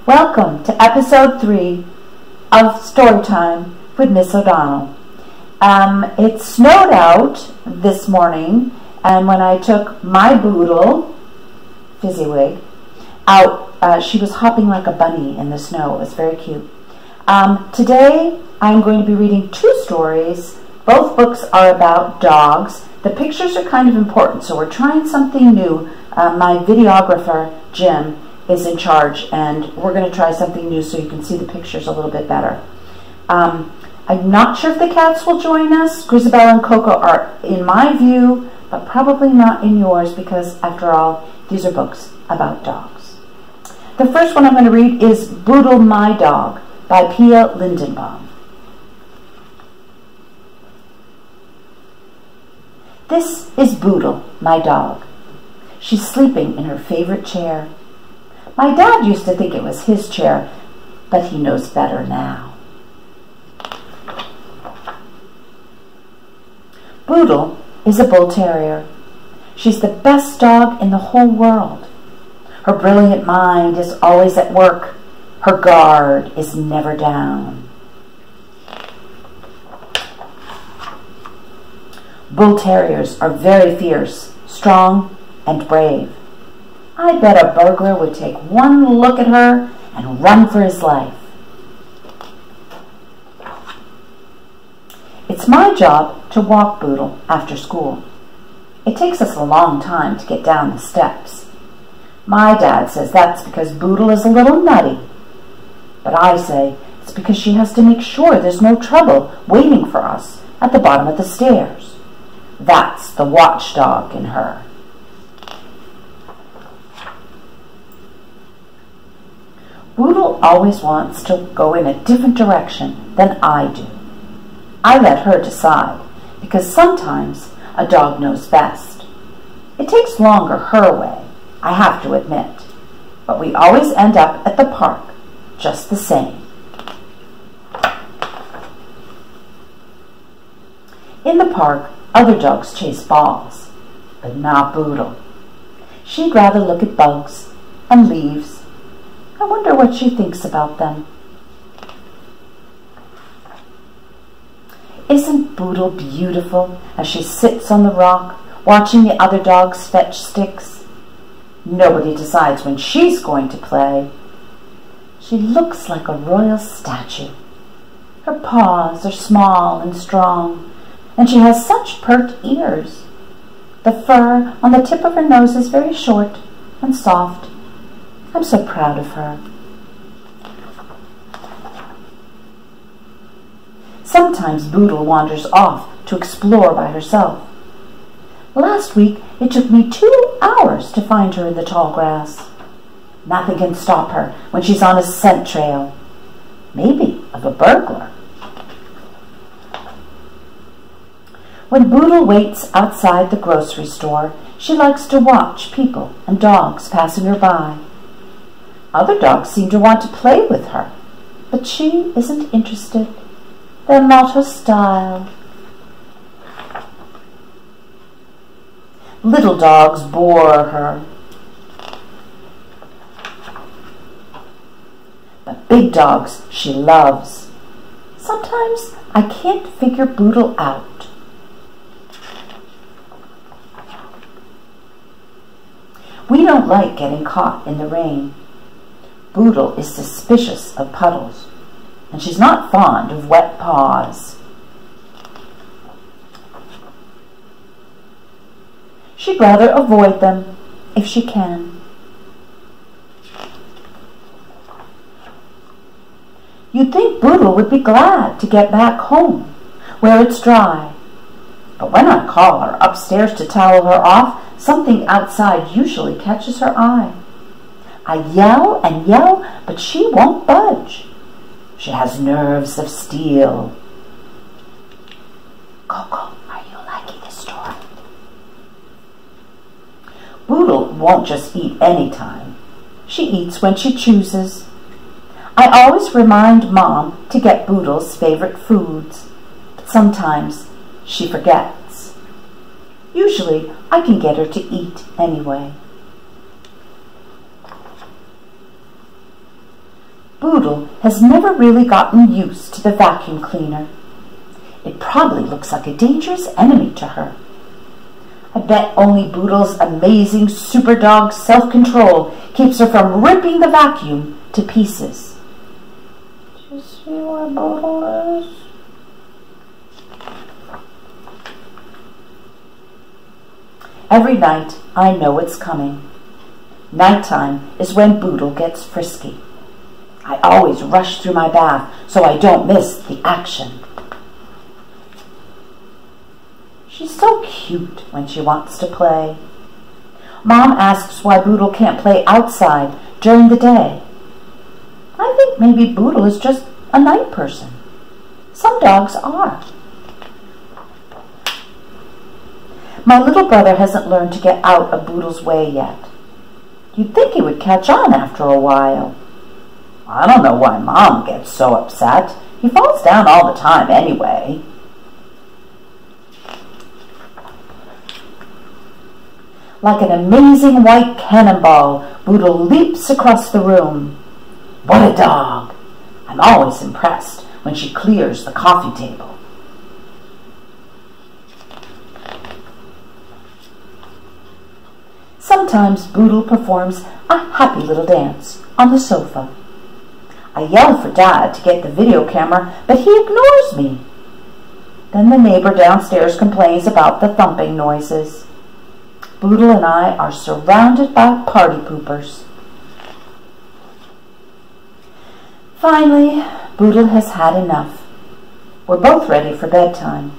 Welcome to episode 3 of Storytime with Miss O'Donnell. It snowed out this morning, and when I took my Boodle, Fizzy wig, out, she was hopping like a bunny in the snow. It was very cute. Today I'm going to be reading 2 stories. Both books are about dogs. The pictures are kind of important, so we're trying something new. My videographer, Jim, is in charge, and we're going to try something new so you can see the pictures a little bit better. I'm not sure if the cats will join us. Grizabella and Coco are in my view, but probably not in yours, because after all, these are books about dogs. The first one I'm going to read is Boodil My Dog by Pija Lindenbaum. This is Boodil, my dog. She's sleeping in her favorite chair. My dad used to think it was his chair, but he knows better now. Boodil is a bull terrier. She's the best dog in the whole world. Her brilliant mind is always at work. Her guard is never down. Bull terriers are very fierce, strong, and brave. I bet a burglar would take one look at her and run for his life. It's my job to walk Boodil after school. It takes us a long time to get down the steps. My dad says that's because Boodil is a little nutty. But I say it's because she has to make sure there's no trouble waiting for us at the bottom of the stairs. That's the watchdog in her. Boodil always wants to go in a different direction than I do. I let her decide, because sometimes a dog knows best. It takes longer her way, I have to admit, but we always end up at the park just the same. In the park, other dogs chase balls, but not Boodil. She'd rather look at bugs and leaves. I wonder what she thinks about them. Isn't Boodil beautiful as she sits on the rock, watching the other dogs fetch sticks? Nobody decides when she's going to play. She looks like a royal statue. Her paws are small and strong, and she has such pert ears. The fur on the tip of her nose is very short and soft. I'm so proud of her. Sometimes Boodil wanders off to explore by herself. Last week, it took me 2 hours to find her in the tall grass. Nothing can stop her when she's on a scent trail. Maybe of a burglar. When Boodil waits outside the grocery store, she likes to watch people and dogs passing her by. Other dogs seem to want to play with her, but she isn't interested. They're not her style. Little dogs bore her, but big dogs she loves. Sometimes I can't figure Boodil out. We don't like getting caught in the rain. Boodil is suspicious of puddles, and she's not fond of wet paws. She'd rather avoid them if she can. You'd think Boodil would be glad to get back home, where it's dry. But when I call her upstairs to towel her off, something outside usually catches her eye. I yell and yell, but she won't budge. She has nerves of steel. Coco, are you liking this story? Boodil won't just eat any time. She eats when she chooses. I always remind Mom to get Boodil's favorite foods, but sometimes she forgets. Usually, I can get her to eat anyway. Boodil has never really gotten used to the vacuum cleaner. It probably looks like a dangerous enemy to her. I bet only Boodil's amazing Superdog self-control keeps her from ripping the vacuum to pieces. Do you see where Boodil is? Every night I know it's coming. Nighttime is when Boodil gets frisky. I always rush through my bath so I don't miss the action. She's so cute when she wants to play. Mom asks why Boodil can't play outside during the day. I think maybe Boodil is just a night person. Some dogs are. My little brother hasn't learned to get out of Boodil's way yet. You'd think he would catch on after a while. I don't know why Mom gets so upset. He falls down all the time anyway. Like an amazing white cannonball, Boodil leaps across the room. What a dog! I'm always impressed when she clears the coffee table. Sometimes Boodil performs a happy little dance on the sofa. I yell for Dad to get the video camera, but he ignores me. Then the neighbor downstairs complains about the thumping noises. Boodil and I are surrounded by party poopers. Finally, Boodil has had enough. We're both ready for bedtime.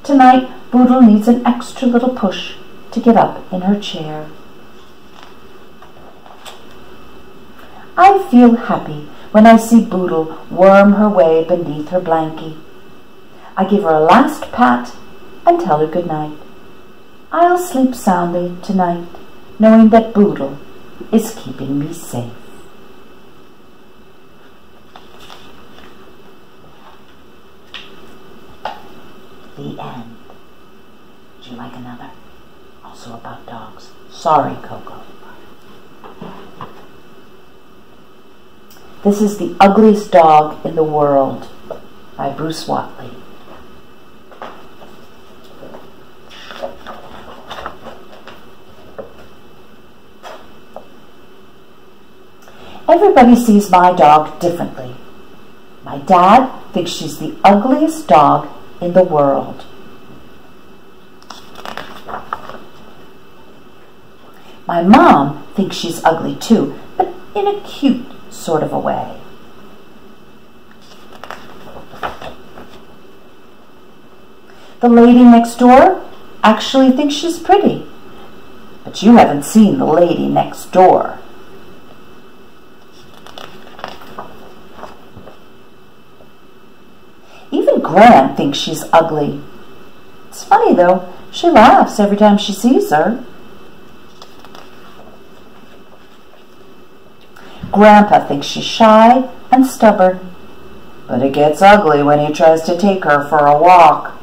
Tonight, Boodil needs an extra little push to get up in her chair. I feel happy when I see Boodil worm her way beneath her blankie. I give her a last pat and tell her good night. I'll sleep soundly tonight, knowing that Boodil is keeping me safe. The end. Would you like another? Also about dogs. Sorry, Coco. This is The Ugliest Dog in the World by Bruce Whatley. Everybody sees my dog differently. My dad thinks she's the ugliest dog in the world. My mom thinks she's ugly too, but in a cute sort of a way. The lady next door actually thinks she's pretty, but you haven't seen the lady next door. Even Gran thinks she's ugly. It's funny though, she laughs every time she sees her. Grandpa thinks she's shy and stubborn, but it gets ugly when he tries to take her for a walk.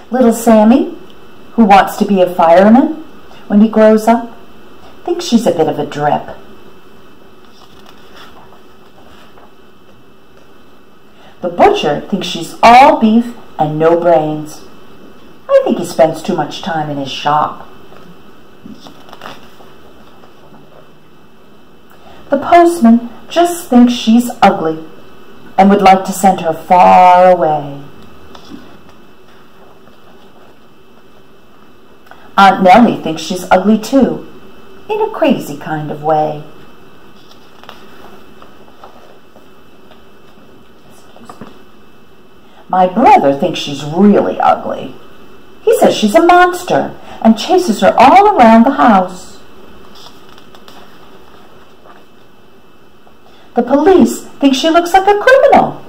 Little Sammy, who wants to be a fireman when he grows up, thinks she's a bit of a drip. The butcher thinks she's all beef and no brains. I think he spends too much time in his shop. The postman just thinks she's ugly and would like to send her far away. Aunt Nellie thinks she's ugly too, in a crazy kind of way. My brother thinks she's really ugly. He says she's a monster and chases her all around the house. The police think she looks like a criminal,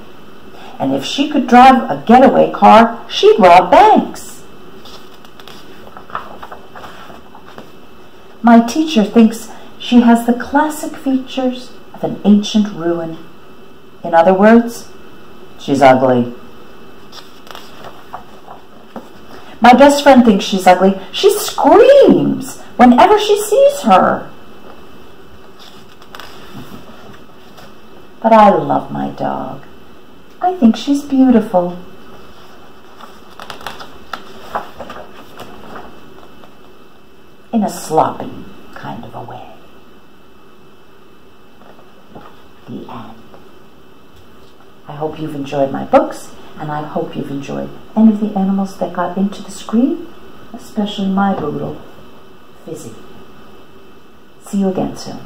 and if she could drive a getaway car, she'd rob banks. My teacher thinks she has the classic features of an ancient ruin. In other words, she's ugly. My best friend thinks she's ugly. She screams whenever she sees her. But I love my dog. I think she's beautiful. In a sloppy kind of a way. The end. I hope you've enjoyed my books, and I hope you've enjoyed any of the animals that got into the screen, especially my Boodle, Fizzy. See you again soon.